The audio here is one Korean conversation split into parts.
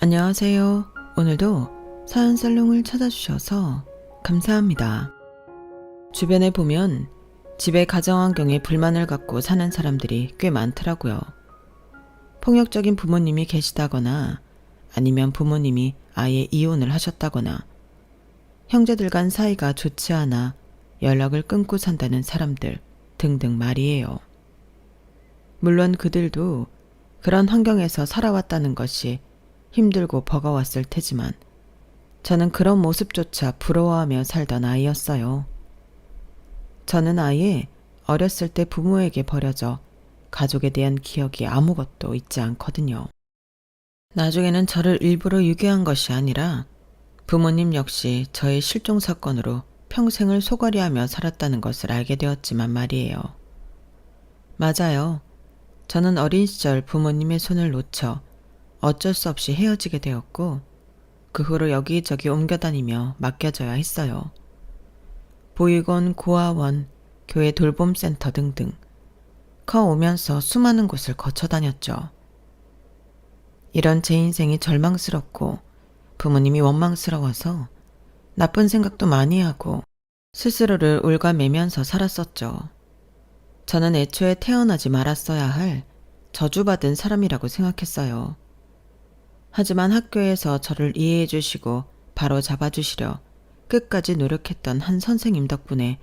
안녕하세요. 오늘도 사연살롱을 찾아주셔서 감사합니다. 주변에 보면 집의 가정환경에 불만을 갖고 사는 사람들이 꽤 많더라고요. 폭력적인 부모님이 계시다거나 아니면 부모님이 아예 이혼을 하셨다거나 형제들 간 사이가 좋지 않아 연락을 끊고 산다는 사람들 등등 말이에요. 물론 그들도 그런 환경에서 살아왔다는 것이 힘들고 버거웠을 테지만 저는 그런 모습조차 부러워하며 살던 아이였어요. 저는 아예 어렸을 때 부모에게 버려져 가족에 대한 기억이 아무것도 있지 않거든요. 나중에는 저를 일부러 유괴한 것이 아니라 부모님 역시 저의 실종 사건으로 평생을 소갈이하며 살았다는 것을 알게 되었지만 말이에요. 맞아요. 저는 어린 시절 부모님의 손을 놓쳐 어쩔 수 없이 헤어지게 되었고 그 후로 여기저기 옮겨다니며 맡겨져야 했어요. 보육원, 고아원, 교회 돌봄센터 등등 커오면서 수많은 곳을 거쳐 다녔죠. 이런 제 인생이 절망스럽고 부모님이 원망스러워서 나쁜 생각도 많이 하고 스스로를 옭아매면서 살았었죠. 저는 애초에 태어나지 말았어야 할 저주받은 사람이라고 생각했어요. 하지만 학교에서 저를 이해해 주시고 바로 잡아주시려 끝까지 노력했던 한 선생님 덕분에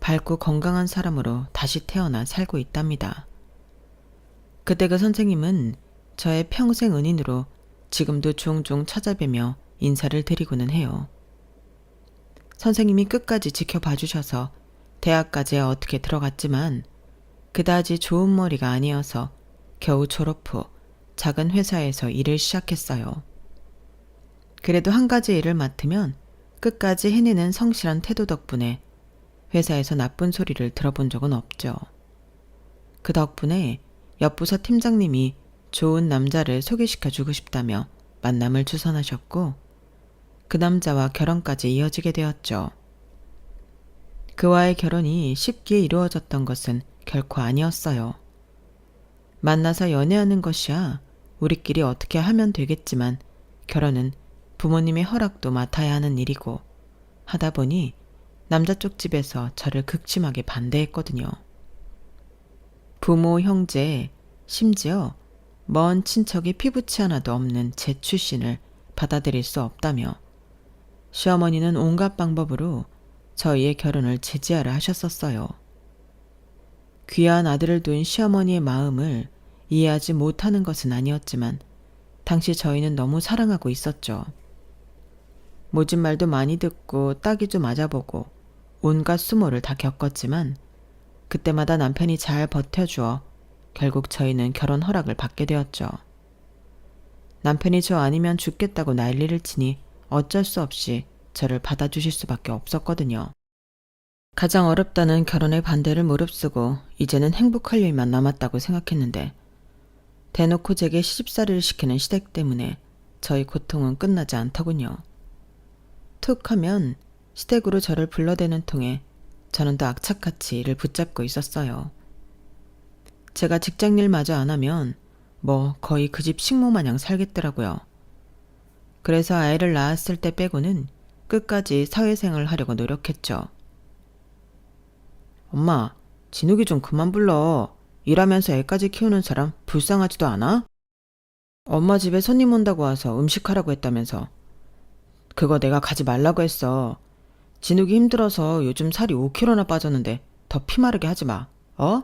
밝고 건강한 사람으로 다시 태어나 살고 있답니다. 그때 그 선생님은 저의 평생 은인으로 지금도 종종 찾아뵈며 인사를 드리고는 해요. 선생님이 끝까지 지켜봐 주셔서 대학까지 어떻게 들어갔지만 그다지 좋은 머리가 아니어서 겨우 졸업 후 작은 회사에서 일을 시작했어요. 그래도 한 가지 일을 맡으면 끝까지 해내는 성실한 태도 덕분에 회사에서 나쁜 소리를 들어본 적은 없죠. 그 덕분에 옆부서 팀장님이 좋은 남자를 소개시켜주고 싶다며 만남을 주선하셨고 그 남자와 결혼까지 이어지게 되었죠. 그와의 결혼이 쉽게 이루어졌던 것은 결코 아니었어요. 만나서 연애하는 것이야 우리끼리 어떻게 하면 되겠지만 결혼은 부모님의 허락도 맡아야 하는 일이고 하다 보니 남자 쪽 집에서 저를 극심하게 반대했거든요. 부모, 형제, 심지어 먼 친척이 피부치 하나도 없는 제 출신을 받아들일 수 없다며 시어머니는 온갖 방법으로 저희의 결혼을 제지하려 하셨었어요. 귀한 아들을 둔 시어머니의 마음을 이해하지 못하는 것은 아니었지만 당시 저희는 너무 사랑하고 있었죠. 모진 말도 많이 듣고 따귀도 맞아보고 온갖 수모를 다 겪었지만 그때마다 남편이 잘 버텨주어 결국 저희는 결혼 허락을 받게 되었죠. 남편이 저 아니면 죽겠다고 난리를 치니 어쩔 수 없이 저를 받아주실 수밖에 없었거든요. 가장 어렵다는 결혼의 반대를 무릅쓰고 이제는 행복할 일만 남았다고 생각했는데 대놓고 제게 시집살이를 시키는 시댁 때문에 저희 고통은 끝나지 않더군요. 툭 하면 시댁으로 저를 불러대는 통에 저는 더 악착같이 이를 붙잡고 있었어요. 제가 직장일 마저 안 하면 거의 그 집 식모마냥 살겠더라고요. 그래서 아이를 낳았을 때 빼고는 끝까지 사회생활을 하려고 노력했죠. 엄마, 진욱이 좀 그만 불러. 일하면서 애까지 키우는 사람 불쌍하지도 않아? 엄마 집에 손님 온다고 와서 음식하라고 했다면서. 그거 내가 가지 말라고 했어. 진욱이 힘들어서 요즘 살이 5kg나 빠졌는데 더 피마르게 하지 마. 어?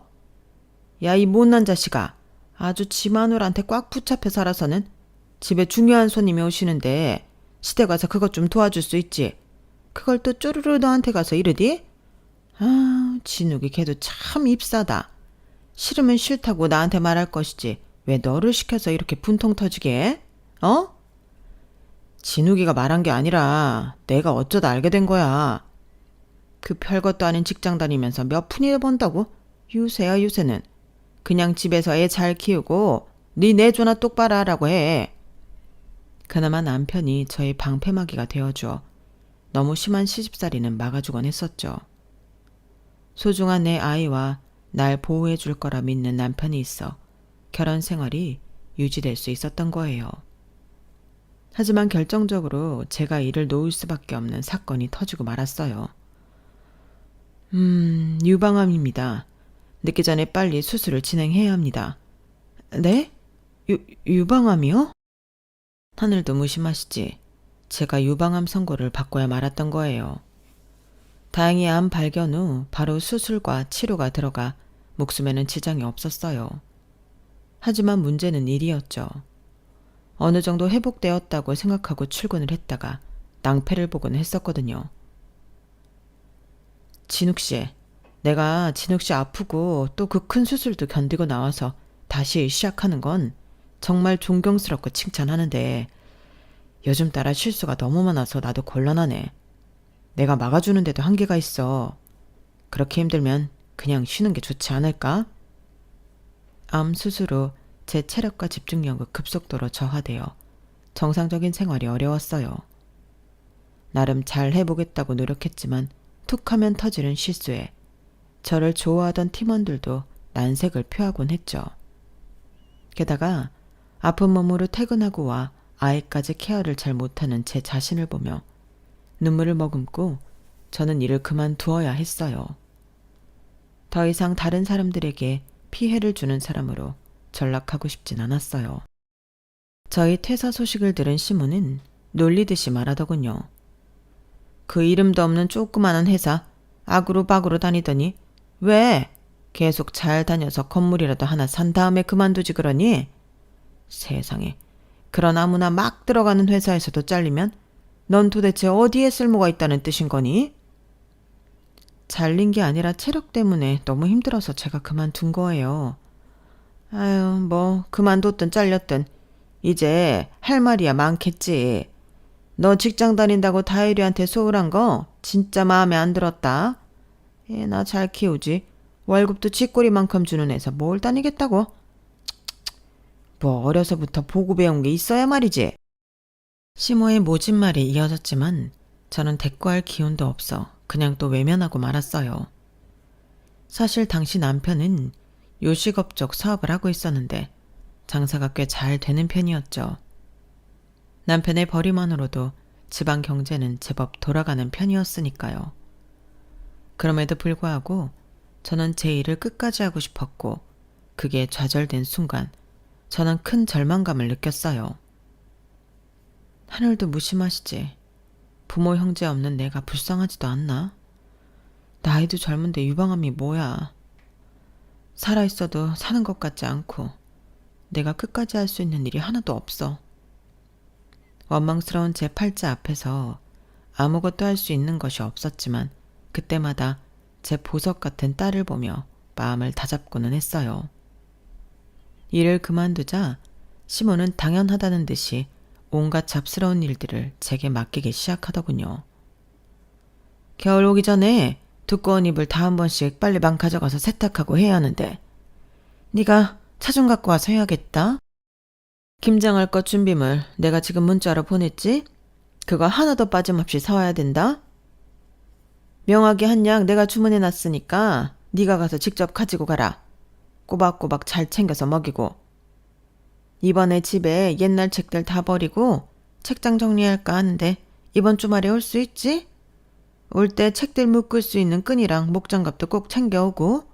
야, 이 못난 자식아. 아주 지 마누라한테 꽉 붙잡혀 살아서는 집에 중요한 손님이 오시는데 시댁 와서 그것 좀 도와줄 수 있지. 그걸 또 쪼르르 너한테 가서 이러디? 아, 진욱이 걔도 참 입사다. 싫으면 싫다고 나한테 말할 것이지 왜 너를 시켜서 이렇게 분통 터지게 해? 어? 진욱이가 말한 게 아니라 내가 어쩌다 알게 된 거야. 그 별것도 아닌 직장 다니면서 몇 푼이나 번다고? 유세야 유세는. 그냥 집에서 애 잘 키우고 네 내조나 똑바로 하라고 해. 그나마 남편이 저의 방패막이가 되어주어 너무 심한 시집살이는 막아주곤 했었죠. 소중한 내 아이와 날 보호해 줄 거라 믿는 남편이 있어 결혼 생활이 유지될 수 있었던 거예요. 하지만 결정적으로 제가 이를 놓을 수밖에 없는 사건이 터지고 말았어요. 유방암입니다. 늦기 전에 빨리 수술을 진행해야 합니다. 네? 유방암이요? 하늘도 무심하시지. 제가 유방암 선고를 받고야 말았던 거예요. 다행히 암 발견 후 바로 수술과 치료가 들어가 목숨에는 지장이 없었어요. 하지만 문제는 일이었죠. 어느 정도 회복되었다고 생각하고 출근을 했다가 낭패를 보곤 했었거든요. 진욱씨, 내가 진욱씨 아프고 또 그 큰 수술도 견디고 나와서 다시 시작하는 건 정말 존경스럽고 칭찬하는데 요즘 따라 실수가 너무 많아서 나도 곤란하네. 내가 막아주는데도 한계가 있어. 그렇게 힘들면 그냥 쉬는 게 좋지 않을까? 암 수술 후 제 체력과 집중력은 급속도로 저하되어 정상적인 생활이 어려웠어요. 나름 잘 해보겠다고 노력했지만 툭하면 터지는 실수에 저를 좋아하던 팀원들도 난색을 표하곤 했죠. 게다가 아픈 몸으로 퇴근하고 와 아이까지 케어를 잘 못하는 제 자신을 보며 눈물을 머금고 저는 일을 그만두어야 했어요. 더 이상 다른 사람들에게 피해를 주는 사람으로 전락하고 싶진 않았어요. 저희 퇴사 소식을 들은 시몬은 놀리듯이 말하더군요. 그 이름도 없는 조그마한 회사 아구로바구로 다니더니 왜 계속 잘 다녀서 건물이라도 하나 산 다음에 그만두지 그러니? 세상에, 그런 아무나 막 들어가는 회사에서도 잘리면 넌 도대체 어디에 쓸모가 있다는 뜻인 거니? 잘린 게 아니라 체력 때문에 너무 힘들어서 제가 그만둔 거예요. 아유, 뭐 그만뒀든 잘렸든 이제 할 말이야 많겠지. 너 직장 다닌다고 다혜리한테 소홀한 거 진짜 마음에 안 들었다. 나 잘 키우지. 월급도 쥐꼬리만큼 주는 회사 뭘 다니겠다고. 뭐 어려서부터 보고 배운 게 있어야 말이지. 시모의 모진 말이 이어졌지만 저는 대꾸할 기운도 없어 그냥 또 외면하고 말았어요. 사실 당시 남편은 요식업 쪽 사업을 하고 있었는데 장사가 꽤 잘 되는 편이었죠. 남편의 벌이만으로도 집안 경제는 제법 돌아가는 편이었으니까요. 그럼에도 불구하고 저는 제 일을 끝까지 하고 싶었고 그게 좌절된 순간 저는 큰 절망감을 느꼈어요. 하늘도 무심하시지. 부모 형제 없는 내가 불쌍하지도 않나? 나이도 젊은데 유방암이 뭐야. 살아있어도 사는 것 같지 않고 내가 끝까지 할 수 있는 일이 하나도 없어. 원망스러운 제 팔자 앞에서 아무것도 할 수 있는 것이 없었지만 그때마다 제 보석 같은 딸을 보며 마음을 다잡고는 했어요. 일을 그만두자 시몬은 당연하다는 듯이 온갖 잡스러운 일들을 제게 맡기기 시작하더군요. 겨울 오기 전에 두꺼운 이불 다 한 번씩 빨래방 가져가서 세탁하고 해야 하는데 네가 차 좀 갖고 와서 해야겠다. 김장할 것 준비물 내가 지금 문자로 보냈지? 그거 하나도 빠짐없이 사와야 된다. 명하게 한 약 내가 주문해놨으니까 네가 가서 직접 가지고 가라. 꼬박꼬박 잘 챙겨서 먹이고. 이번에 집에 옛날 책들 다 버리고 책장 정리할까 하는데 이번 주말에 올 수 있지? 올 때 책들 묶을 수 있는 끈이랑 목장갑도 꼭 챙겨오고.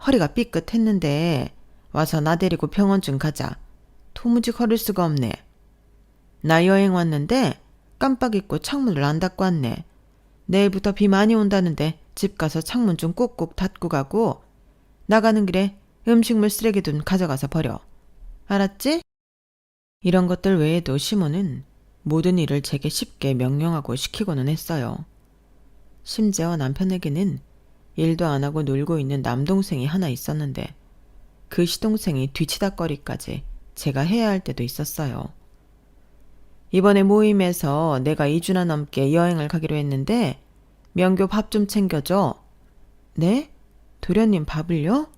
허리가 삐끗했는데 와서 나 데리고 병원 좀 가자. 도무지 걸을 수가 없네. 나 여행 왔는데 깜빡 잊고 창문을 안 닫고 왔네. 내일부터 비 많이 온다는데 집 가서 창문 좀 꾹꾹 닫고 가고 나가는 길에 음식물 쓰레기도 가져가서 버려. 알았지? 이런 것들 외에도 시몬은 모든 일을 제게 쉽게 명령하고 시키고는 했어요. 심지어 남편에게는 일도 안 하고 놀고 있는 남동생이 하나 있었는데 그 시동생이 뒤치다꺼리까지 제가 해야 할 때도 있었어요. 이번에 모임에서 내가 2주나 넘게 여행을 가기로 했는데 명교 밥 좀 챙겨줘. 네? 도련님 밥을요?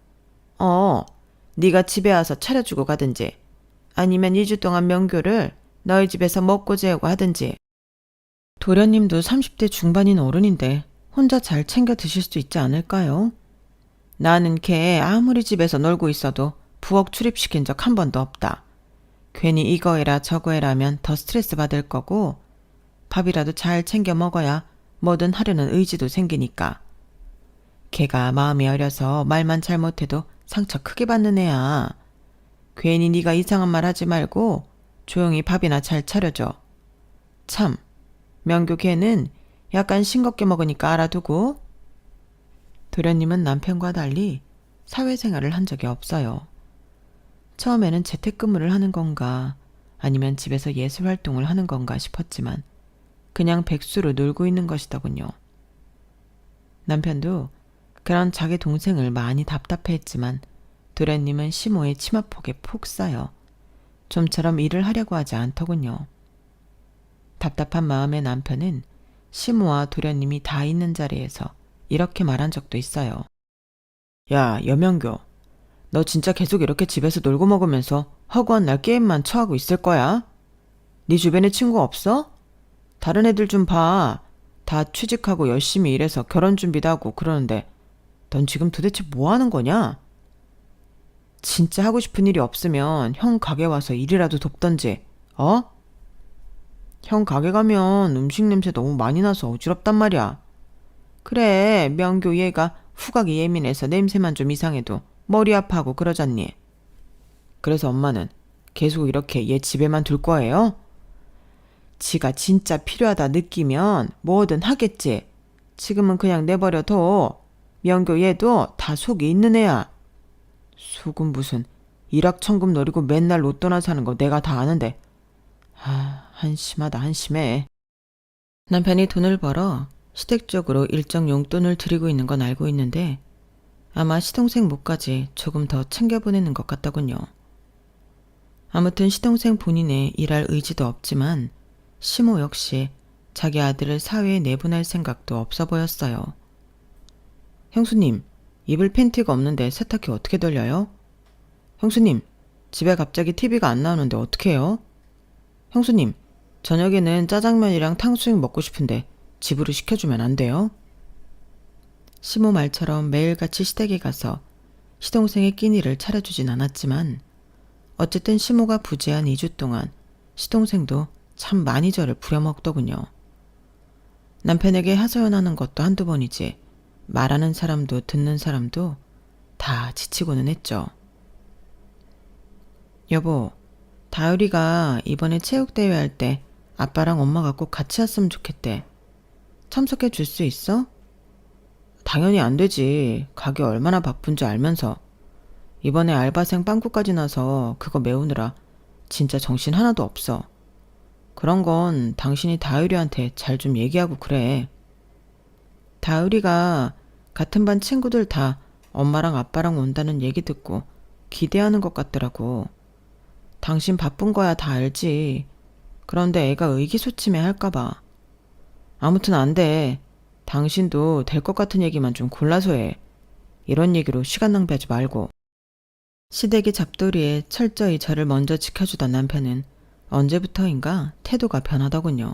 네가 집에 와서 차려주고 가든지 아니면 2주 동안 명교를 너희 집에서 먹고 재우고 하든지. 도련님도 30대 중반인 어른인데 혼자 잘 챙겨 드실 수 있지 않을까요? 나는 걔 아무리 집에서 놀고 있어도 부엌 출입시킨 적 한 번도 없다. 괜히 이거 해라 저거 해라 하면 더 스트레스 받을 거고 밥이라도 잘 챙겨 먹어야 뭐든 하려는 의지도 생기니까. 걔가 마음이 어려서 말만 잘못해도 상처 크게 받는 애야. 괜히 네가 이상한 말 하지 말고 조용히 밥이나 잘 차려줘. 참, 명교 걔는 약간 싱겁게 먹으니까 알아두고. 도련님은 남편과 달리 사회생활을 한 적이 없어요. 처음에는 재택근무를 하는 건가 아니면 집에서 예술활동을 하는 건가 싶었지만 그냥 백수로 놀고 있는 것이더군요. 남편도 그런 자기 동생을 많이 답답해했지만 도련님은 시모의 치마폭에 푹 쌓여 좀처럼 일을 하려고 하지 않더군요. 답답한 마음의 남편은 시모와 도련님이 다 있는 자리에서 이렇게 말한 적도 있어요. 야, 여명교. 너 진짜 계속 이렇게 집에서 놀고 먹으면서 허구한 날 게임만 처하고 있을 거야? 네 주변에 친구 없어? 다른 애들 좀 봐. 다 취직하고 열심히 일해서 결혼 준비도 하고 그러는데 넌 지금 도대체 뭐 하는 거냐? 진짜 하고 싶은 일이 없으면 형 가게 와서 일이라도 돕던지, 어? 형 가게 가면 음식 냄새 너무 많이 나서 어지럽단 말이야. 그래, 명교 얘가 후각이 예민해서 냄새만 좀 이상해도 머리 아파하고 그러잖니. 그래서 엄마는 계속 이렇게 얘 집에만 둘 거예요? 지가 진짜 필요하다 느끼면 뭐든 하겠지. 지금은 그냥 내버려둬. 명교 얘도 다 속이 있는 애야. 속은 무슨 일확천금 노리고 맨날 로또나 사는 거 내가 다 아는데. 한심하다 한심해. 남편이 돈을 벌어 시댁적으로 일정 용돈을 드리고 있는 건 알고 있는데 아마 시동생 몫까지 조금 더 챙겨보내는 것 같더군요. 아무튼 시동생 본인의 일할 의지도 없지만 시모 역시 자기 아들을 사회에 내보낼 생각도 없어 보였어요. 형수님, 입을 팬티가 없는데 세탁기 어떻게 돌려요? 형수님, 집에 갑자기 TV가 안 나오는데 어떡해요? 형수님, 저녁에는 짜장면이랑 탕수육 먹고 싶은데 집으로 시켜주면 안 돼요? 시모 말처럼 매일같이 시댁에 가서 시동생의 끼니를 차려주진 않았지만 어쨌든 시모가 부재한 2주 동안 시동생도 참 많이 저를 부려먹더군요. 남편에게 하소연하는 것도 한두 번이지 말하는 사람도 듣는 사람도 다 지치고는 했죠. 여보, 다율이가 이번에 체육대회 할 때 아빠랑 엄마가 꼭 같이 왔으면 좋겠대. 참석해 줄 수 있어? 당연히 안 되지. 가게 얼마나 바쁜지 알면서. 이번에 알바생 빵꾸까지 나서 그거 메우느라 진짜 정신 하나도 없어. 그런 건 당신이 다율이한테 잘 좀 얘기하고 그래. 다율이가 같은 반 친구들 다 엄마랑 아빠랑 온다는 얘기 듣고 기대하는 것 같더라고. 당신 바쁜 거야 다 알지. 그런데 애가 의기소침해 할까봐. 아무튼 안 돼. 당신도 될 것 같은 얘기만 좀 골라서 해. 이런 얘기로 시간 낭비하지 말고. 시댁의 잡돌이에 철저히 저를 먼저 지켜주던 남편은 언제부터인가 태도가 변하더군요.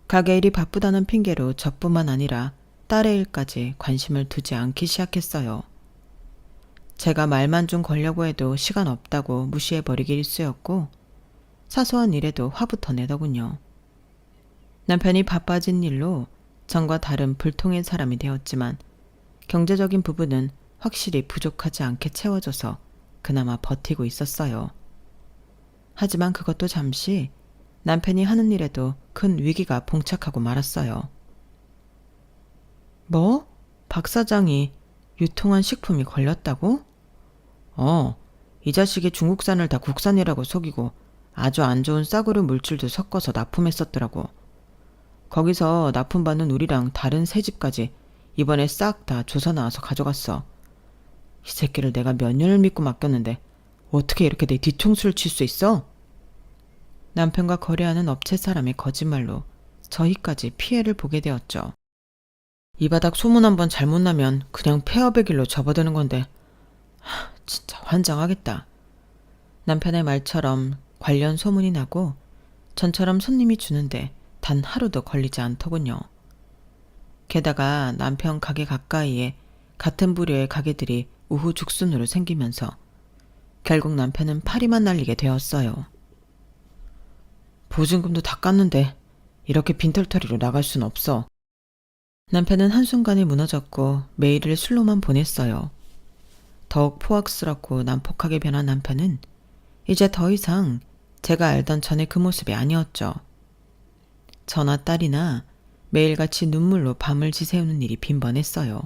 가게 일이 바쁘다는 핑계로 저뿐만 아니라 딸의 일까지 관심을 두지 않기 시작했어요. 제가 말만 좀 걸려고 해도 시간 없다고 무시해버리기 일쑤였고 사소한 일에도 화부터 내더군요. 남편이 바빠진 일로 전과 다른 불통의 사람이 되었지만 경제적인 부분은 확실히 부족하지 않게 채워져서 그나마 버티고 있었어요. 하지만 그것도 잠시 남편이 하는 일에도 큰 위기가 봉착하고 말았어요. 뭐? 박 사장이 유통한 식품이 걸렸다고? 이 자식이 중국산을 다 국산이라고 속이고 아주 안 좋은 싸구려 물질도 섞어서 납품했었더라고. 거기서 납품받는 우리랑 다른 새 집까지 이번에 싹 다 조사 나와서 가져갔어. 이 새끼를 내가 몇 년을 믿고 맡겼는데 어떻게 이렇게 내 뒤통수를 칠 수 있어? 남편과 거래하는 업체 사람의 거짓말로 저희까지 피해를 보게 되었죠. 이 바닥 소문 한번 잘못 나면 그냥 폐업의 길로 접어드는 건데 진짜 환장하겠다. 남편의 말처럼 관련 소문이 나고 전처럼 손님이 주는데 단 하루도 걸리지 않더군요. 게다가 남편 가게 가까이에 같은 부류의 가게들이 우후죽순으로 생기면서 결국 남편은 파리만 날리게 되었어요. 보증금도 다 깠는데 이렇게 빈털터리로 나갈 순 없어. 남편은 한순간에 무너졌고 메일을 술로만 보냈어요. 더욱 포악스럽고 난폭하게 변한 남편은 이제 더 이상 제가 알던 전의 그 모습이 아니었죠. 저나 딸이나 매일같이 눈물로 밤을 지새우는 일이 빈번했어요.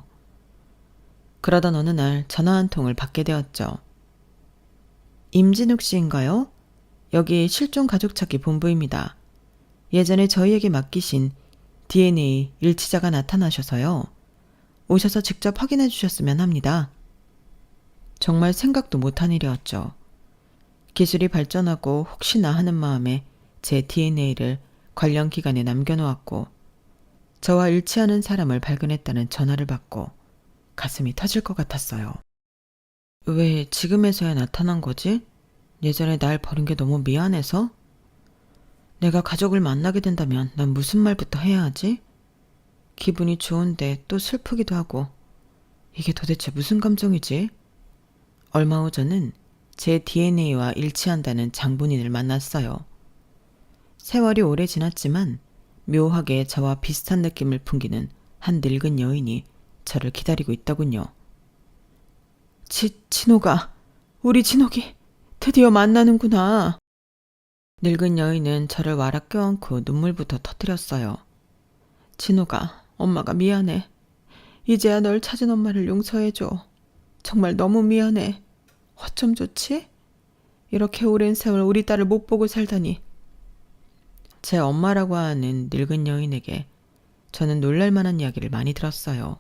그러던 어느 날 전화 한 통을 받게 되었죠. 임진욱 씨인가요? 여기 실종 가족찾기 본부입니다. 예전에 저희에게 맡기신 DNA 일치자가 나타나셔서요. 오셔서 직접 확인해 주셨으면 합니다. 정말 생각도 못한 일이었죠. 기술이 발전하고 혹시나 하는 마음에 제 DNA를 관련 기관에 남겨놓았고 저와 일치하는 사람을 발견했다는 전화를 받고 가슴이 터질 것 같았어요. 왜 지금에서야 나타난 거지? 예전에 날 버린 게 너무 미안해서? 내가 가족을 만나게 된다면 난 무슨 말부터 해야 하지? 기분이 좋은데 또 슬프기도 하고 이게 도대체 무슨 감정이지? 얼마 후 저는 제 DNA와 일치한다는 장본인을 만났어요. 세월이 오래 지났지만 묘하게 저와 비슷한 느낌을 풍기는 한 늙은 여인이 저를 기다리고 있더군요. 진호가, 우리 진옥이 드디어 만나는구나. 늙은 여인은 저를 와락 껴안고 눈물부터 터뜨렸어요. 진호가, 엄마가 미안해. 이제야 널 찾은 엄마를 용서해줘. 정말 너무 미안해. 어쩜 좋지? 이렇게 오랜 세월 우리 딸을 못 보고 살다니. 제 엄마라고 하는 늙은 여인에게 저는 놀랄만한 이야기를 많이 들었어요.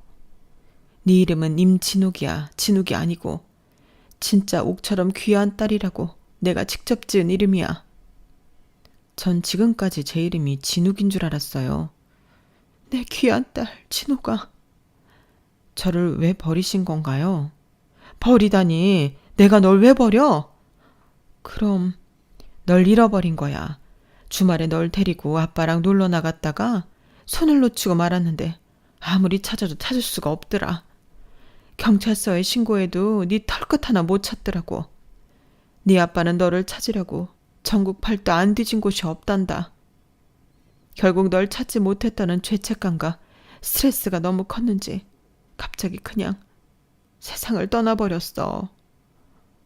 네 이름은 임진욱이야. 진욱이 아니고 진짜 옥처럼 귀한 딸이라고 내가 직접 지은 이름이야. 전 지금까지 제 이름이 진욱인 줄 알았어요. 내 귀한 딸 진욱아. 저를 왜 버리신 건가요? 버리다니. 내가 널 왜 버려? 그럼 널 잃어버린 거야. 주말에 널 데리고 아빠랑 놀러 나갔다가 손을 놓치고 말았는데 아무리 찾아도 찾을 수가 없더라. 경찰서에 신고해도 네 털끝 하나 못 찾더라고. 네 아빠는 너를 찾으려고 전국 팔도 안 뒤진 곳이 없단다. 결국 널 찾지 못했다는 죄책감과 스트레스가 너무 컸는지 갑자기 그냥 세상을 떠나버렸어.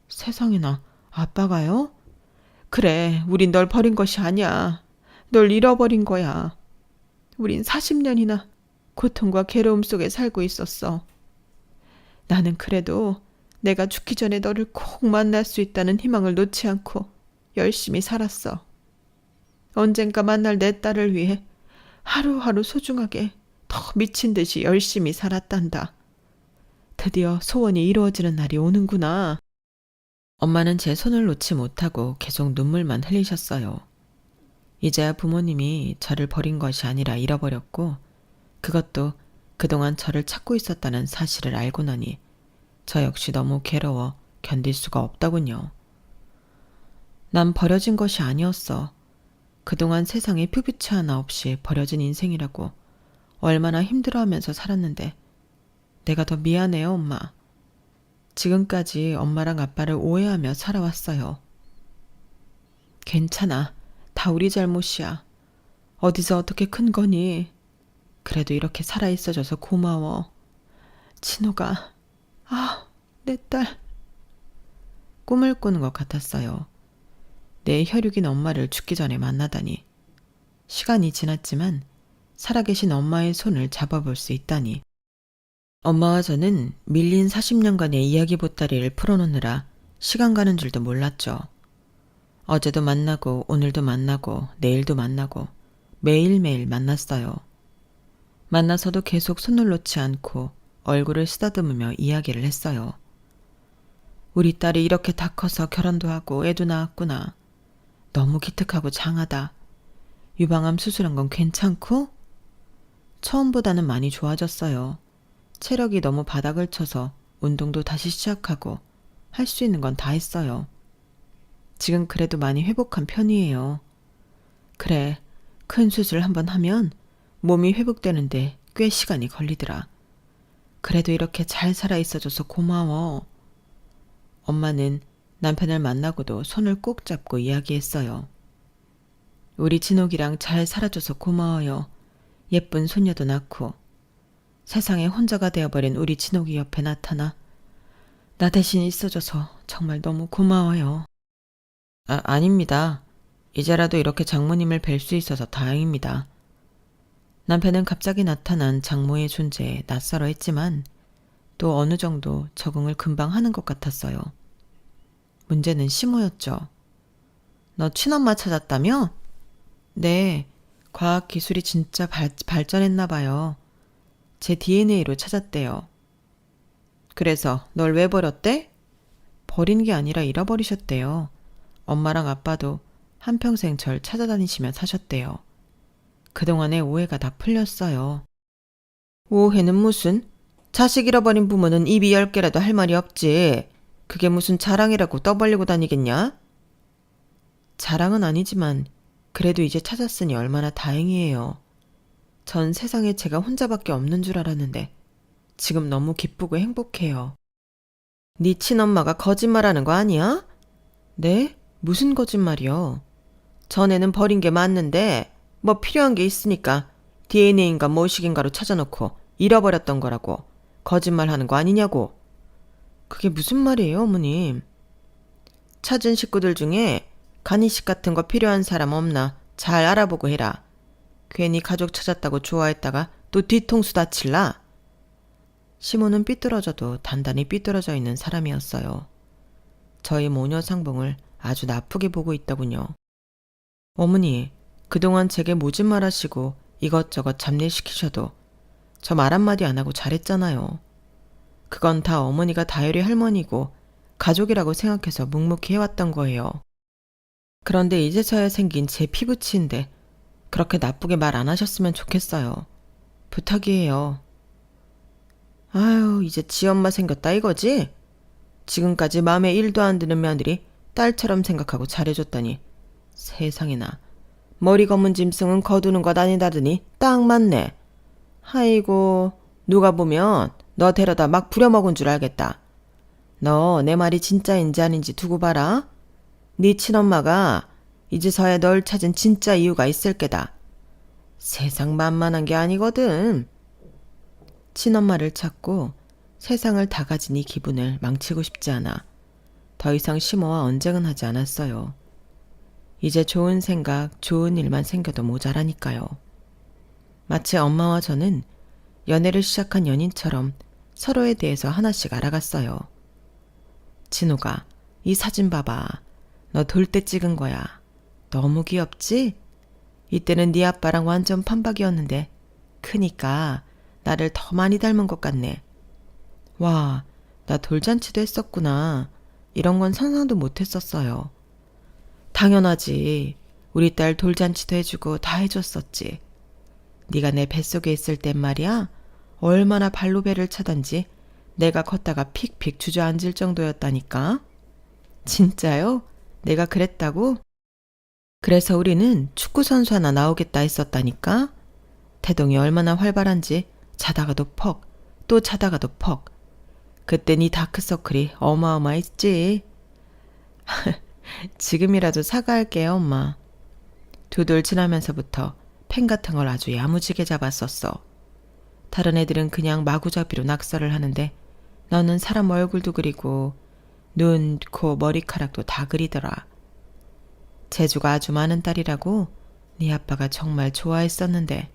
세상에나 아빠가요? 그래, 우린 널 버린 것이 아니야. 널 잃어버린 거야. 우린 40년이나 고통과 괴로움 속에 살고 있었어. 나는 그래도 내가 죽기 전에 너를 꼭 만날 수 있다는 희망을 놓지 않고 열심히 살았어. 언젠가 만날 내 딸을 위해 하루하루 소중하게 더 미친 듯이 열심히 살았단다. 드디어 소원이 이루어지는 날이 오는구나. 엄마는 제 손을 놓지 못하고 계속 눈물만 흘리셨어요. 이제야 부모님이 저를 버린 것이 아니라 잃어버렸고 그것도 그동안 저를 찾고 있었다는 사실을 알고 나니 저 역시 너무 괴로워 견딜 수가 없더군요. 난 버려진 것이 아니었어. 그동안 세상에 퓨비치 하나 없이 버려진 인생이라고 얼마나 힘들어하면서 살았는데 내가 더 미안해요, 엄마. 지금까지 엄마랑 아빠를 오해하며 살아왔어요. 괜찮아. 다 우리 잘못이야. 어디서 어떻게 큰 거니? 그래도 이렇게 살아있어줘서 고마워. 진호가, 내 딸. 꿈을 꾸는 것 같았어요. 내 혈육인 엄마를 죽기 전에 만나다니. 시간이 지났지만 살아계신 엄마의 손을 잡아볼 수 있다니. 엄마와 저는 밀린 40년간의 이야기 보따리를 풀어놓느라 시간 가는 줄도 몰랐죠. 어제도 만나고 오늘도 만나고 내일도 만나고 매일매일 만났어요. 만나서도 계속 손을 놓지 않고 얼굴을 쓰다듬으며 이야기를 했어요. 우리 딸이 이렇게 다 커서 결혼도 하고 애도 낳았구나. 너무 기특하고 장하다. 유방암 수술한 건 괜찮고? 처음보다는 많이 좋아졌어요. 체력이 너무 바닥을 쳐서 운동도 다시 시작하고 할 수 있는 건 다 했어요. 지금 그래도 많이 회복한 편이에요. 그래, 큰 수술 한번 하면 몸이 회복되는데 꽤 시간이 걸리더라. 그래도 이렇게 잘 살아 있어줘서 고마워. 엄마는 남편을 만나고도 손을 꼭 잡고 이야기했어요. 우리 진옥이랑 잘 살아줘서 고마워요. 예쁜 손녀도 낳고. 세상에 혼자가 되어버린 우리 진옥이 옆에 나타나 나 대신 있어줘서 정말 너무 고마워요. 아닙니다. 이제라도 이렇게 장모님을 뵐 수 있어서 다행입니다. 남편은 갑자기 나타난 장모의 존재에 낯설어 했지만 또 어느 정도 적응을 금방 하는 것 같았어요. 문제는 시모였죠. 너 친엄마 찾았다며? 네, 과학기술이 진짜 발전했나 봐요. 제 DNA로 찾았대요. 그래서 널 왜 버렸대? 버린 게 아니라 잃어버리셨대요. 엄마랑 아빠도 한평생 절 찾아다니시며 사셨대요. 그동안의 오해가 다 풀렸어요. 오해는 무슨? 자식 잃어버린 부모는 입이 10개라도 할 말이 없지. 그게 무슨 자랑이라고 떠벌리고 다니겠냐? 자랑은 아니지만 그래도 이제 찾았으니 얼마나 다행이에요. 전 세상에 제가 혼자밖에 없는 줄 알았는데 지금 너무 기쁘고 행복해요. 네 친엄마가 거짓말하는 거 아니야? 네? 무슨 거짓말이요? 전에는 버린 게 맞는데 뭐 필요한 게 있으니까 DNA인가 뭐식인가로 찾아놓고 잃어버렸던 거라고 거짓말하는 거 아니냐고. 그게 무슨 말이에요, 어머님? 찾은 식구들 중에 간이식 같은 거 필요한 사람 없나 잘 알아보고 해라. 괜히 가족 찾았다고 좋아했다가 또 뒤통수 다칠라. 시모는 삐뚤어져도 단단히 삐뚤어져 있는 사람이었어요. 저희 모녀 상봉을 아주 나쁘게 보고 있더군요. 어머니, 그동안 제게 모진 말하시고 이것저것 잡일시키셔도 저 말 한마디 안 하고 잘했잖아요. 그건 다 어머니가 다율이 할머니고 가족이라고 생각해서 묵묵히 해왔던 거예요. 그런데 이제서야 생긴 제 피부치인데 그렇게 나쁘게 말 안 하셨으면 좋겠어요. 부탁이에요. 아유, 이제 지 엄마 생겼다 이거지? 지금까지 마음에 1도 안 드는 며느리 딸처럼 생각하고 잘해줬더니 세상에나 머리 검은 짐승은 거두는 것 아니다더니 딱 맞네. 아이고, 누가 보면 너 데려다 막 부려먹은 줄 알겠다. 너 내 말이 진짜인지 아닌지 두고 봐라. 네 친엄마가 이제서야 널 찾은 진짜 이유가 있을 게다. 세상 만만한 게 아니거든. 친엄마를 찾고 세상을 다 가진 이 기분을 망치고 싶지 않아 더 이상 시모와 언쟁은 하지 않았어요. 이제 좋은 생각, 좋은 일만 생겨도 모자라니까요. 마치 엄마와 저는 연애를 시작한 연인처럼 서로에 대해서 하나씩 알아갔어요. 진호가, 이 사진 봐봐. 너 돌 때 찍은 거야. 너무 귀엽지? 이때는 네 아빠랑 완전 판박이었는데 크니까 나를 더 많이 닮은 것 같네. 와, 나 돌잔치도 했었구나. 이런 건 상상도 못했었어요. 당연하지. 우리 딸 돌잔치도 해주고 다 해줬었지. 네가 내 뱃속에 있을 땐 말이야. 얼마나 발로 배를 차던지 내가 걷다가 픽픽 주저앉을 정도였다니까. 진짜요? 내가 그랬다고? 그래서 우리는 축구선수 하나 나오겠다 했었다니까. 태동이 얼마나 활발한지 자다가도 퍽, 또 자다가도 퍽. 그때 네 다크서클이 어마어마했지. 지금이라도 사과할게요, 엄마. 두 돌 지나면서부터 펜 같은 걸 아주 야무지게 잡았었어. 다른 애들은 그냥 마구잡이로 낙서를 하는데 너는 사람 얼굴도 그리고 눈, 코, 머리카락도 다 그리더라. 재주가 아주 많은 딸이라고 네 아빠가 정말 좋아했었는데.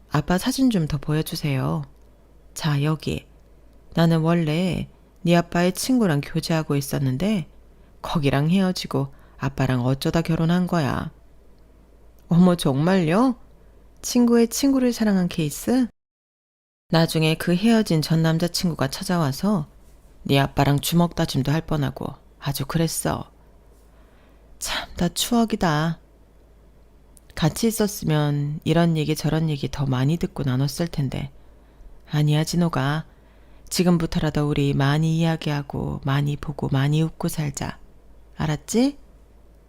아빠 사진 좀 더 보여주세요. 자, 여기. 나는 원래 네 아빠의 친구랑 교제하고 있었는데 거기랑 헤어지고 아빠랑 어쩌다 결혼한 거야. 어머, 정말요? 친구의 친구를 사랑한 케이스? 나중에 그 헤어진 전 남자친구가 찾아와서 네 아빠랑 주먹 다짐도 할 뻔하고 아주 그랬어. 참, 다 추억이다. 같이 있었으면 이런 얘기 저런 얘기 더 많이 듣고 나눴을 텐데. 아니야, 진호가. 지금부터라도 우리 많이 이야기하고 많이 보고 많이 웃고 살자. 알았지?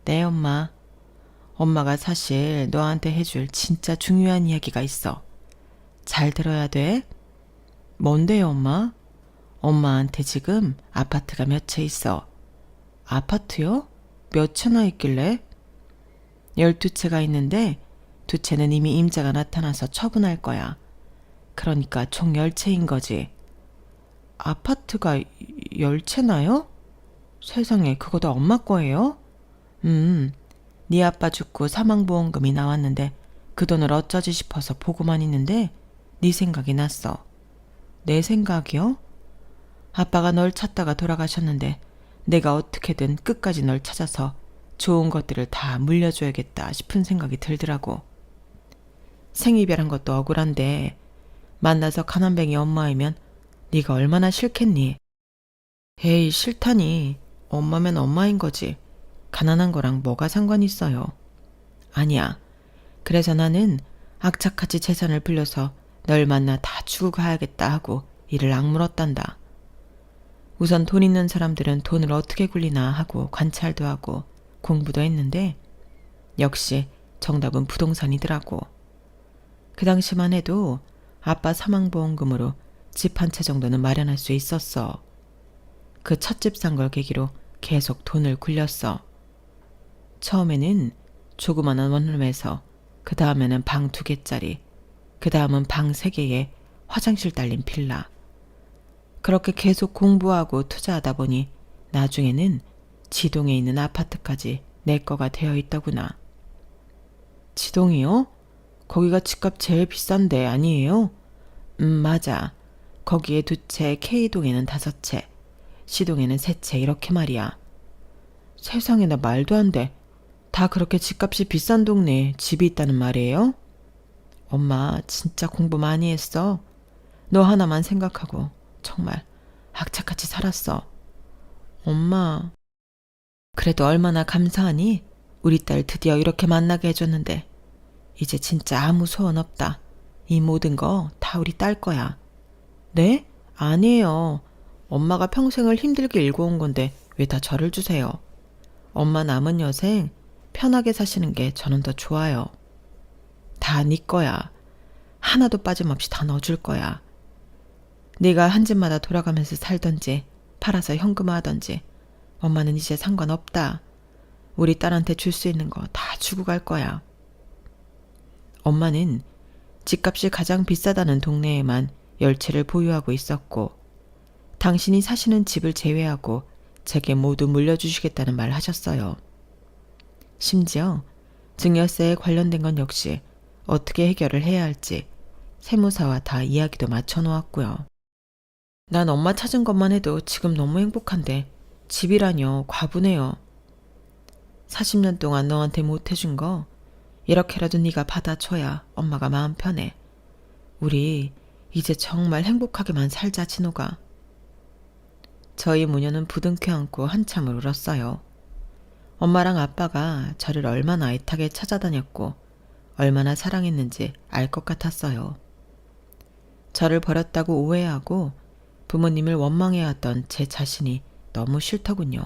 네, 엄마. 엄마가 사실 너한테 해줄 진짜 중요한 이야기가 있어. 잘 들어야 돼. 뭔데요, 엄마? 엄마한테 지금 아파트가 몇 채 있어. 아파트요? 몇 채나 있길래? 12채가 있는데 2채는 이미 임자가 나타나서 처분할 거야. 그러니까 총 10채인 거지. 아파트가 10채나요? 세상에, 그거 다 엄마 거예요? 네 아빠 죽고 사망보험금이 나왔는데 그 돈을 어쩌지 싶어서 보고만 있는데 네 생각이 났어. 내 생각이요? 아빠가 널 찾다가 돌아가셨는데 내가 어떻게든 끝까지 널 찾아서 좋은 것들을 다 물려줘야겠다 싶은 생각이 들더라고. 생이별한 것도 억울한데 만나서 가난뱅이 엄마이면 네가 얼마나 싫겠니? 에이, 싫다니. 엄마면 엄마인 거지. 가난한 거랑 뭐가 상관 있어요. 아니야. 그래서 나는 악착같이 재산을 빌려서 널 만나 다 주고 가야겠다 하고 이를 악물었단다. 우선 돈 있는 사람들은 돈을 어떻게 굴리나 하고 관찰도 하고 공부도 했는데 역시 정답은 부동산이더라고. 그 당시만 해도 아빠 사망보험금으로 집 한 채 정도는 마련할 수 있었어. 그 첫 집 산 걸 계기로 계속 돈을 굴렸어. 처음에는 조그마한 원룸에서, 그 다음에는 방 2개짜리, 그 다음은 방 3개에 화장실 딸린 빌라. 그렇게 계속 공부하고 투자하다 보니 나중에는 지동에 있는 아파트까지 내 거가 되어 있더구나. 지동이요? 거기가 집값 제일 비싼데 아니에요? 맞아. 거기에 2채, K동에는 5채, C동에는 3채 이렇게 말이야. 세상에, 나 말도 안 돼. 다 그렇게 집값이 비싼 동네에 집이 있다는 말이에요? 엄마 진짜 공부 많이 했어. 너 하나만 생각하고 정말 악착같이 살았어. 엄마, 그래도 얼마나 감사하니? 우리 딸 드디어 이렇게 만나게 해줬는데 이제 진짜 아무 소원 없다. 이 모든 거 다 우리 딸 거야. 네? 아니에요. 엄마가 평생을 힘들게 일궈온 건데 왜 다 저를 주세요? 엄마 남은 여생 편하게 사시는 게 저는 더 좋아요. 다 네 거야. 하나도 빠짐없이 다 넣어줄 거야. 네가 한 집마다 돌아가면서 살던지 팔아서 현금화하던지 엄마는 이제 상관없다. 우리 딸한테 줄 수 있는 거 다 주고 갈 거야. 엄마는 집값이 가장 비싸다는 동네에만 10채를 보유하고 있었고 당신이 사시는 집을 제외하고 제게 모두 물려주시겠다는 말 하셨어요. 심지어 증여세에 관련된 건 역시 어떻게 해결을 해야 할지 세무사와 다 이야기도 맞춰놓았고요. 난 엄마 찾은 것만 해도 지금 너무 행복한데 집이라뇨. 과분해요. 40년 동안 너한테 못해준 거 이렇게라도 네가 받아줘야 엄마가 마음 편해. 우리 이제 정말 행복하게만 살자, 진호가. 저희 모녀는 부둥켜 안고 한참을 울었어요. 엄마랑 아빠가 저를 얼마나 애타게 찾아다녔고 얼마나 사랑했는지 알 것 같았어요. 저를 버렸다고 오해하고 부모님을 원망해왔던 제 자신이 너무 싫더군요.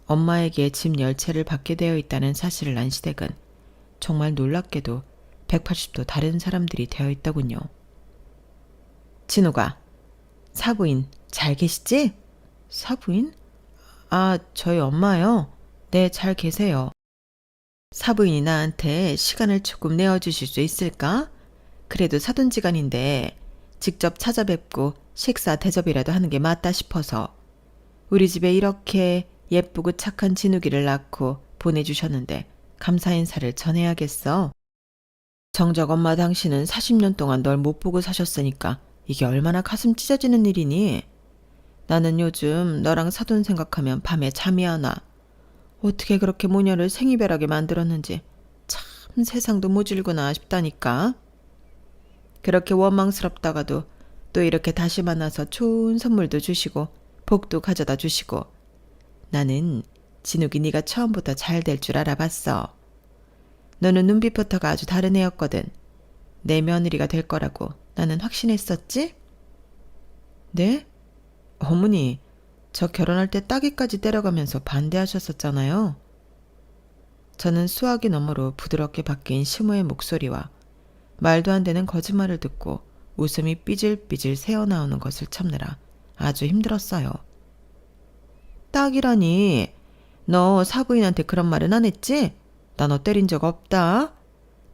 엄마에게 집 10채를 받게 되어 있다는 사실을 안 시댁은 정말 놀랍게도 180도 다른 사람들이 되어 있더군요. 진호가, 사부인 잘 계시지? 사부인? 아, 저희 엄마요? 네, 잘 계세요. 사부인이 나한테 시간을 조금 내어주실 수 있을까? 그래도 사돈지간인데 직접 찾아뵙고 식사 대접이라도 하는 게 맞다 싶어서. 우리 집에 이렇게 예쁘고 착한 진욱이를 낳고 보내주셨는데 감사 인사를 전해야겠어. 정작 엄마 당신은 40년 동안 널 못 보고 사셨으니까 이게 얼마나 가슴 찢어지는 일이니? 나는 요즘 너랑 사돈 생각하면 밤에 잠이 안 와. 어떻게 그렇게 모녀를 생이별하게 만들었는지 참 세상도 모질구나 싶다니까. 그렇게 원망스럽다가도 또 이렇게 다시 만나서 좋은 선물도 주시고 복도 가져다 주시고. 나는 진욱이 네가 처음부터 잘 될 줄 알아봤어. 너는 눈빛부터가 아주 다른 애였거든. 내 며느리가 될 거라고 나는 확신했었지? 네? 어머니, 저 결혼할 때 따귀까지 때려가면서 반대하셨었잖아요. 저는 수화기 너머로 부드럽게 바뀐 시모의 목소리와 말도 안 되는 거짓말을 듣고 웃음이 삐질삐질 새어나오는 것을 참느라 아주 힘들었어요. 딱이라니. 너 사부인한테 그런 말은 안 했지? 나 너 때린 적 없다.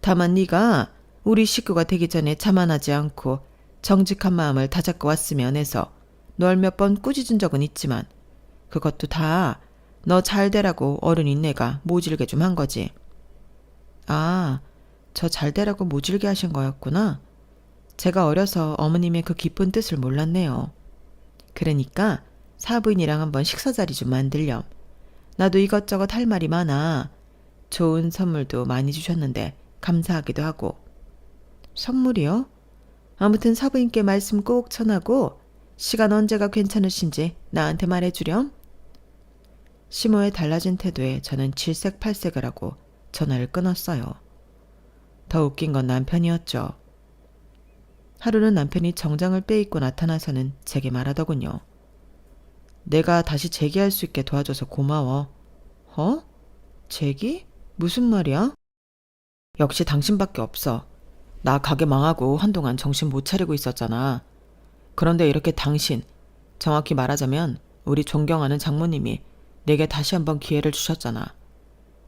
다만 네가 우리 식구가 되기 전에 자만하지 않고 정직한 마음을 다잡고 왔으면 해서 널 몇 번 꾸짖은 적은 있지만 그것도 다 너 잘되라고 어른인 내가 모질게 좀 한 거지. 아, 저 잘되라고 모질게 하신 거였구나. 제가 어려서 어머님의 그 깊은 뜻을 몰랐네요. 그러니까 사부인이랑 한번 식사 자리 좀 만들렴. 나도 이것저것 할 말이 많아. 좋은 선물도 많이 주셨는데 감사하기도 하고. 선물이요? 아무튼 사부인께 말씀 꼭 전하고 시간 언제가 괜찮으신지 나한테 말해주렴. 시모의 달라진 태도에 저는 질색팔색을 하고 전화를 끊었어요. 더 웃긴 건 남편이었죠. 하루는 남편이 정장을 빼입고 나타나서는 제게 말하더군요. 내가 다시 재기할 수 있게 도와줘서 고마워. 재기? 무슨 말이야? 역시 당신밖에 없어. 나 가게 망하고 한동안 정신 못 차리고 있었잖아. 그런데 이렇게 당신, 정확히 말하자면 우리 존경하는 장모님이 내게 다시 한번 기회를 주셨잖아.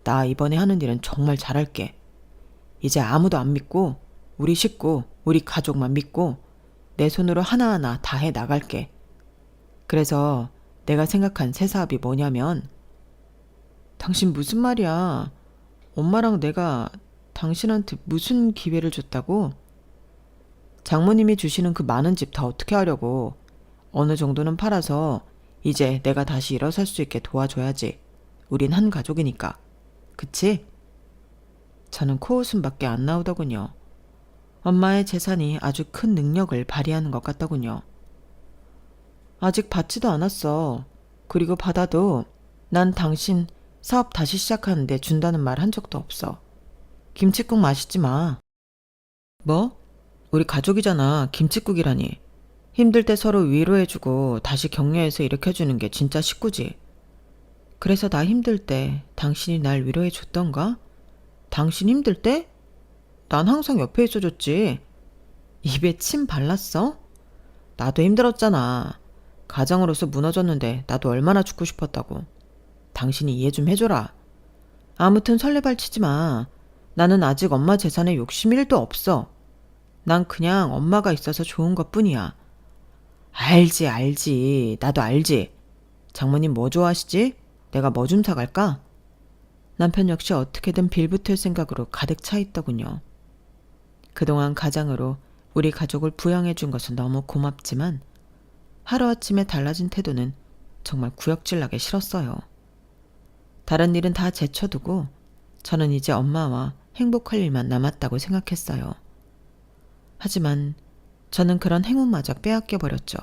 나 이번에 하는 일은 정말 잘할게. 이제 아무도 안 믿고 우리 식구, 우리 가족만 믿고 내 손으로 하나하나 다 해 나갈게. 그래서 내가 생각한 새 사업이 뭐냐면, 당신 무슨 말이야? 엄마랑 내가 당신한테 무슨 기회를 줬다고? 장모님이 주시는 그 많은 집 다 어떻게 하려고? 어느 정도는 팔아서 이제 내가 다시 일어설 수 있게 도와줘야지. 우린 한 가족이니까. 그치? 저는 코웃음밖에 안 나오더군요. 엄마의 재산이 아주 큰 능력을 발휘하는 것 같더군요. 아직 받지도 않았어. 그리고 받아도 난 당신 사업 다시 시작하는데 준다는 말 한 적도 없어. 김칫국 마시지 마. 뭐? 우리 가족이잖아. 김칫국이라니. 힘들 때 서로 위로해주고 다시 격려해서 일으켜주는 게 진짜 식구지. 그래서 나 힘들 때 당신이 날 위로해줬던가? 당신 힘들 때? 난 항상 옆에 있어줬지. 입에 침 발랐어? 나도 힘들었잖아. 가장으로서 무너졌는데 나도 얼마나 죽고 싶었다고. 당신이 이해 좀 해줘라. 아무튼 설레발 치지 마. 나는 아직 엄마 재산에 욕심 1도 없어. 난 그냥 엄마가 있어서 좋은 것뿐이야. 알지. 나도 알지. 장모님 뭐 좋아하시지? 내가 뭐 좀 사갈까? 남편 역시 어떻게든 빌붙을 생각으로 가득 차 있더군요. 그동안 가장으로 우리 가족을 부양해 준 것은 너무 고맙지만 하루아침에 달라진 태도는 정말 구역질나게 싫었어요. 다른 일은 다 제쳐두고 저는 이제 엄마와 행복할 일만 남았다고 생각했어요. 하지만 저는 그런 행운마저 빼앗겨 버렸죠.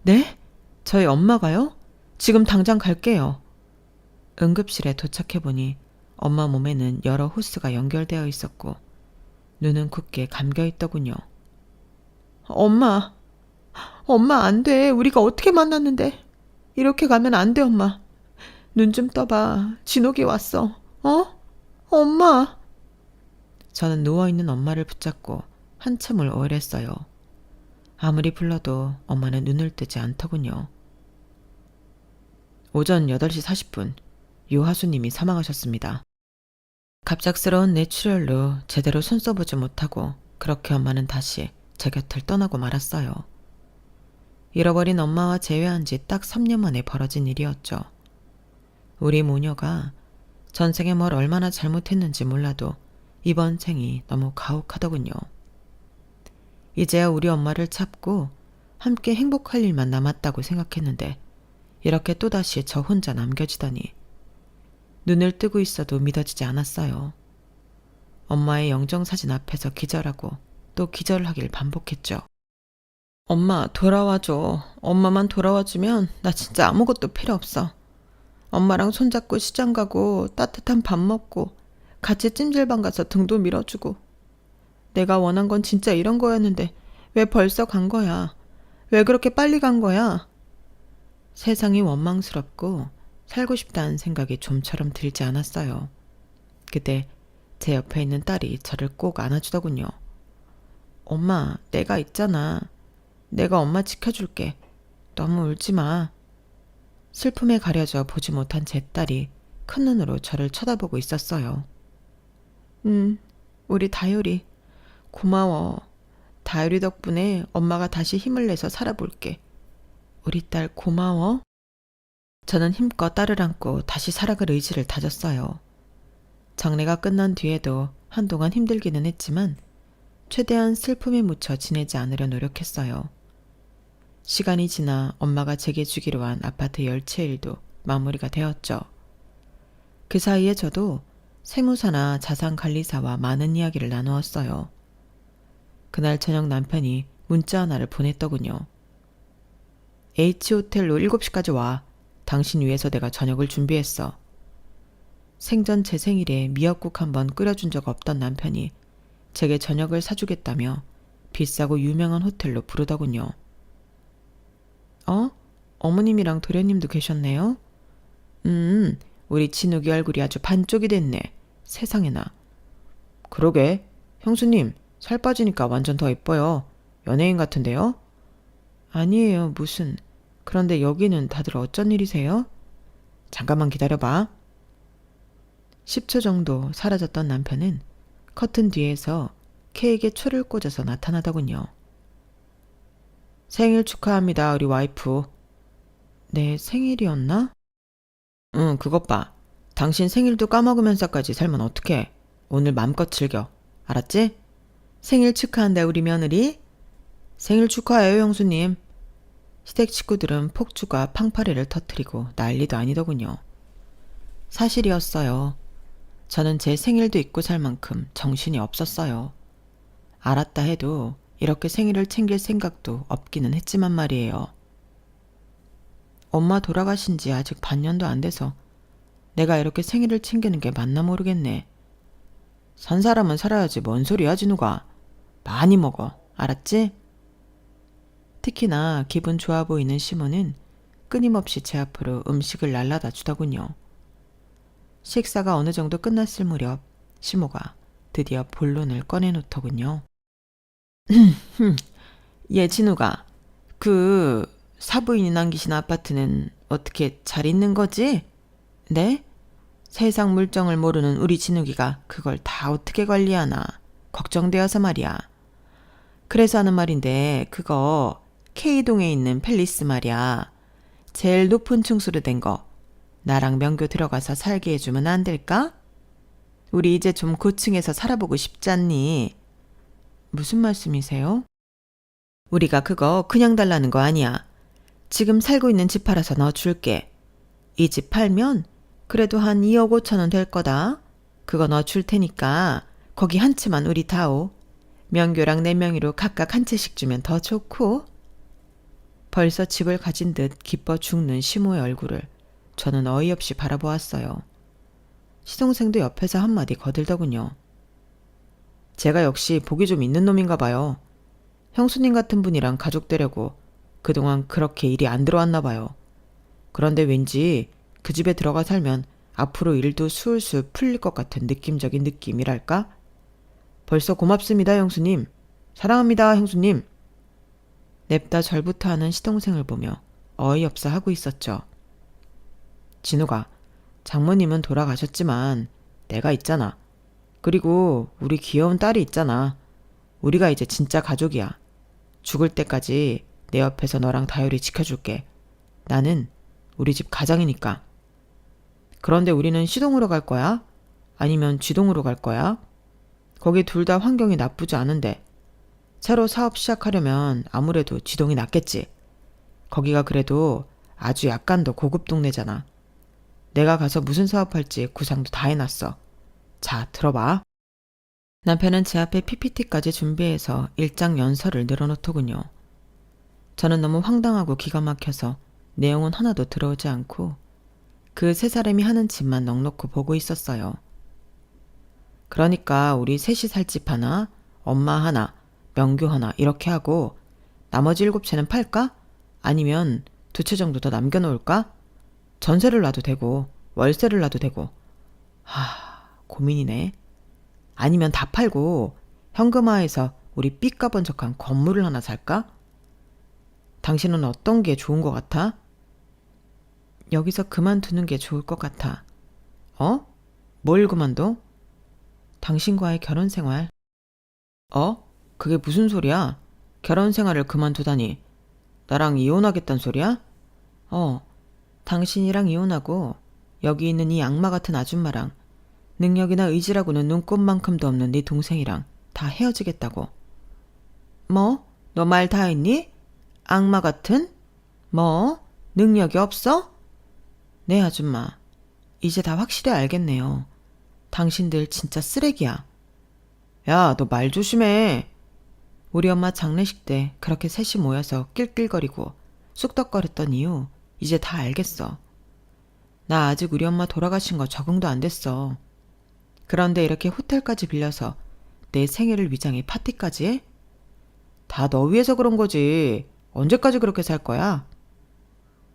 네? 저희 엄마가요? 지금 당장 갈게요. 응급실에 도착해보니 엄마 몸에는 여러 호스가 연결되어 있었고 눈은 굳게 감겨있더군요. 엄마 안 돼. 우리가 어떻게 만났는데. 이렇게 가면 안 돼, 엄마. 눈 좀 떠봐. 진옥이 왔어. 엄마. 저는 누워있는 엄마를 붙잡고 한참을 오열했어요. 아무리 불러도 엄마는 눈을 뜨지 않더군요. 오전 8시 40분 유하수님이 사망하셨습니다. 갑작스러운 뇌출혈로 제대로 손 써보지 못하고 그렇게 엄마는 다시 제 곁을 떠나고 말았어요. 잃어버린 엄마와 재회한 지 딱 3년 만에 벌어진 일이었죠. 우리 모녀가 전생에 뭘 얼마나 잘못했는지 몰라도 이번 생이 너무 가혹하더군요. 이제야 우리 엄마를 찾고 함께 행복할 일만 남았다고 생각했는데 이렇게 또다시 저 혼자 남겨지다니. 눈을 뜨고 있어도 믿어지지 않았어요. 엄마의 영정사진 앞에서 기절하고 또 기절하길 반복했죠. 엄마 돌아와줘. 엄마만 돌아와주면 나 진짜 아무것도 필요 없어. 엄마랑 손잡고 시장 가고 따뜻한 밥 먹고 같이 찜질방 가서 등도 밀어주고. 내가 원한 건 진짜 이런 거였는데 왜 벌써 간 거야? 왜 그렇게 빨리 간 거야? 세상이 원망스럽고 살고 싶다는 생각이 좀처럼 들지 않았어요. 그때 제 옆에 있는 딸이 저를 꼭 안아주더군요. 엄마, 내가 있잖아. 내가 엄마 지켜줄게. 너무 울지 마. 슬픔에 가려져 보지 못한 제 딸이 큰 눈으로 저를 쳐다보고 있었어요. 우리 다율이 고마워. 다율이 덕분에 엄마가 다시 힘을 내서 살아볼게. 우리 딸 고마워. 저는 힘껏 딸을 안고 다시 살아갈 의지를 다졌어요. 장례가 끝난 뒤에도 한동안 힘들기는 했지만 최대한 슬픔에 묻혀 지내지 않으려 노력했어요. 시간이 지나 엄마가 제게 주기로 한 아파트 열채 일도 마무리가 되었죠. 그 사이에 저도 세무사나 자산관리사와 많은 이야기를 나누었어요. 그날 저녁 남편이 문자 하나를 보냈더군요. H호텔로 7시까지 와. 당신 위해서 내가 저녁을 준비했어. 생전 제 생일에 미역국 한번 끓여준 적 없던 남편이 제게 저녁을 사주겠다며 비싸고 유명한 호텔로 부르더군요. 어머님이랑 도련님도 계셨네요? 우리 진욱이 얼굴이 아주 반쪽이 됐네. 세상에나. 그러게. 형수님, 살 빠지니까 완전 더 예뻐요. 연예인 같은데요? 아니에요, 무슨. 그런데 여기는 다들 어쩐 일이세요? 잠깐만 기다려봐. 10초 정도 사라졌던 남편은 커튼 뒤에서 케이크에 초를 꽂아서 나타나더군요. 생일 축하합니다, 우리 와이프. 내 생일이었나? 응, 그것 봐. 당신 생일도 까먹으면서까지 살면 어떡해. 오늘 맘껏 즐겨. 알았지? 생일 축하한다, 우리 며느리. 생일 축하해요, 형수님. 시댁 식구들은 폭주가 팡파레를 터뜨리고 난리도 아니더군요. 사실이었어요. 저는 제 생일도 잊고 살 만큼 정신이 없었어요. 알았다 해도 이렇게 생일을 챙길 생각도 없기는 했지만 말이에요. 엄마 돌아가신 지 아직 반년도 안 돼서 내가 이렇게 생일을 챙기는 게 맞나 모르겠네. 산 사람은 살아야지 뭔 소리야, 진우가. 많이 먹어. 알았지? 특히나 기분 좋아 보이는 시모는 끊임없이 제 앞으로 음식을 날라다 주더군요. 식사가 어느 정도 끝났을 무렵 시모가 드디어 본론을 꺼내놓더군요. 예, 진우가. 그 사부인이 남기신 아파트는 어떻게 잘 있는 거지? 네? 세상 물정을 모르는 우리 진욱이가 그걸 다 어떻게 관리하나 걱정되어서 말이야. 그래서 하는 말인데 그거 K동에 있는 팰리스 말이야. 제일 높은 층수로 된 거. 나랑 명교 들어가서 살게 해주면 안 될까? 우리 이제 좀 고층에서 살아보고 싶잖니. 무슨 말씀이세요? 우리가 그거 그냥 달라는 거 아니야. 지금 살고 있는 집 팔아서 넣어줄게. 이 집 팔면 그래도 한 2억 5천 원 될 거다. 그거 넣어줄 테니까 거기 한 채만 우리 다오. 명교랑 내 명의로 각각 한 채씩 주면 더 좋고. 벌써 집을 가진 듯 기뻐 죽는 시모의 얼굴을 저는 어이없이 바라보았어요. 시동생도 옆에서 한마디 거들더군요. 제가 역시 복이 좀 있는 놈인가 봐요. 형수님 같은 분이랑 가족 되려고 그동안 그렇게 일이 안 들어왔나 봐요. 그런데 왠지 그 집에 들어가 살면 앞으로 일도 술술 풀릴 것 같은 느낌적인 느낌이랄까? 벌써 고맙습니다, 형수님. 사랑합니다, 형수님. 냅다 절부터 하는 시동생을 보며 어이없어 하고 있었죠. 진우가, 장모님은 돌아가셨지만 내가 있잖아. 그리고 우리 귀여운 딸이 있잖아. 우리가 이제 진짜 가족이야. 죽을 때까지 내 옆에서 너랑 다율이 지켜줄게. 나는 우리 집 가장이니까. 그런데 우리는 시동으로 갈 거야? 아니면 쥐동으로 갈 거야? 거기 둘 다 환경이 나쁘지 않은데 새로 사업 시작하려면 아무래도 쥐동이 낫겠지. 거기가 그래도 아주 약간 더 고급 동네잖아. 내가 가서 무슨 사업할지 구상도 다 해놨어. 자, 들어봐. 남편은 제 앞에 PPT까지 준비해서 일장 연설을 늘어놓더군요. 저는 너무 황당하고 기가 막혀서 내용은 하나도 들어오지 않고 그 세 사람이 하는 짓만 넋놓고 보고 있었어요. 그러니까 우리 셋이 살 집 하나, 엄마 하나, 명교 하나 이렇게 하고 나머지 7채는 팔까? 아니면 2채 정도 더 남겨놓을까? 전세를 놔도 되고 월세를 놔도 되고. 고민이네. 아니면 다 팔고 현금화해서 우리 삐까번쩍한 건물을 하나 살까? 당신은 어떤 게 좋은 것 같아? 여기서 그만두는 게 좋을 것 같아. 어? 뭘 그만둬? 당신과의 결혼 생활. 어? 그게 무슨 소리야? 결혼 생활을 그만두다니. 나랑 이혼하겠단 소리야? 당신이랑 이혼하고 여기 있는 이 악마 같은 아줌마랑 능력이나 의지라고는 눈꼽만큼도 없는 네 동생이랑 다 헤어지겠다고. 뭐? 너 말 다 했니? 악마 같은? 뭐? 능력이 없어? 네, 아줌마. 이제 다 확실히 알겠네요. 당신들 진짜 쓰레기야. 야, 너 말 조심해. 우리 엄마 장례식 때 그렇게 셋이 모여서 낄낄거리고 쑥덕거렸던 이유 이제 다 알겠어. 나 아직 우리 엄마 돌아가신 거 적응도 안 됐어. 그런데 이렇게 호텔까지 빌려서 내 생일을 위장해 파티까지 해? 다 너 위해서 그런 거지. 언제까지 그렇게 살 거야?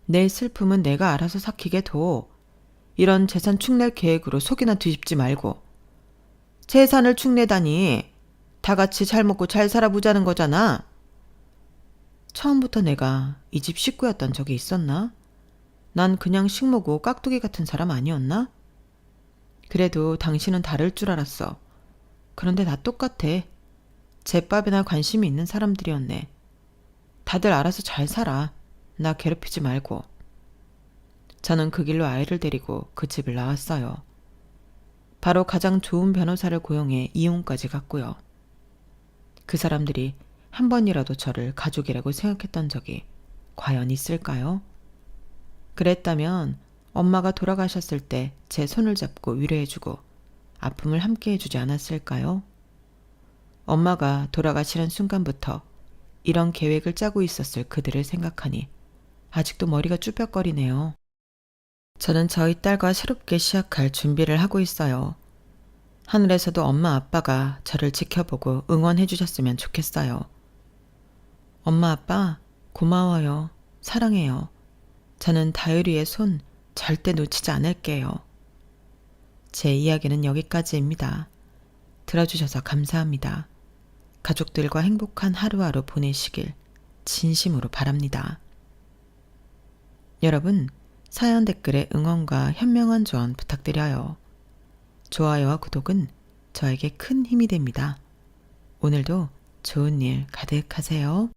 내 슬픔은 내가 알아서 삭히게 둬. 이런 재산 축낼 계획으로 속이나 뒤집지 말고. 재산을 축내다니. 다 같이 잘 먹고 잘 살아보자는 거잖아. 처음부터 내가 이 집 식구였던 적이 있었나? 난 그냥 식모고 깍두기 같은 사람 아니었나? 그래도 당신은 다를 줄 알았어. 그런데 다 똑같아. 제밥에나 관심이 있는 사람들이었네. 다들 알아서 잘 살아. 나 괴롭히지 말고. 저는 그 길로 아이를 데리고 그 집을 나왔어요. 바로 가장 좋은 변호사를 고용해 이혼까지 갔고요. 그 사람들이 한 번이라도 저를 가족이라고 생각했던 적이 과연 있을까요? 그랬다면 엄마가 돌아가셨을 때 제 손을 잡고 위로해주고 아픔을 함께 해주지 않았을까요? 엄마가 돌아가시는 순간부터 이런 계획을 짜고 있었을 그들을 생각하니 아직도 머리가 쭈뼛거리네요. 저는 저희 딸과 새롭게 시작할 준비를 하고 있어요. 하늘에서도 엄마 아빠가 저를 지켜보고 응원해 주셨으면 좋겠어요. 엄마 아빠 고마워요. 사랑해요. 저는 다율이의 손 절대 놓치지 않을게요. 제 이야기는 여기까지입니다. 들어주셔서 감사합니다. 가족들과 행복한 하루하루 보내시길 진심으로 바랍니다. 여러분, 사연 댓글에 응원과 현명한 조언 부탁드려요. 좋아요와 구독은 저에게 큰 힘이 됩니다. 오늘도 좋은 일 가득하세요.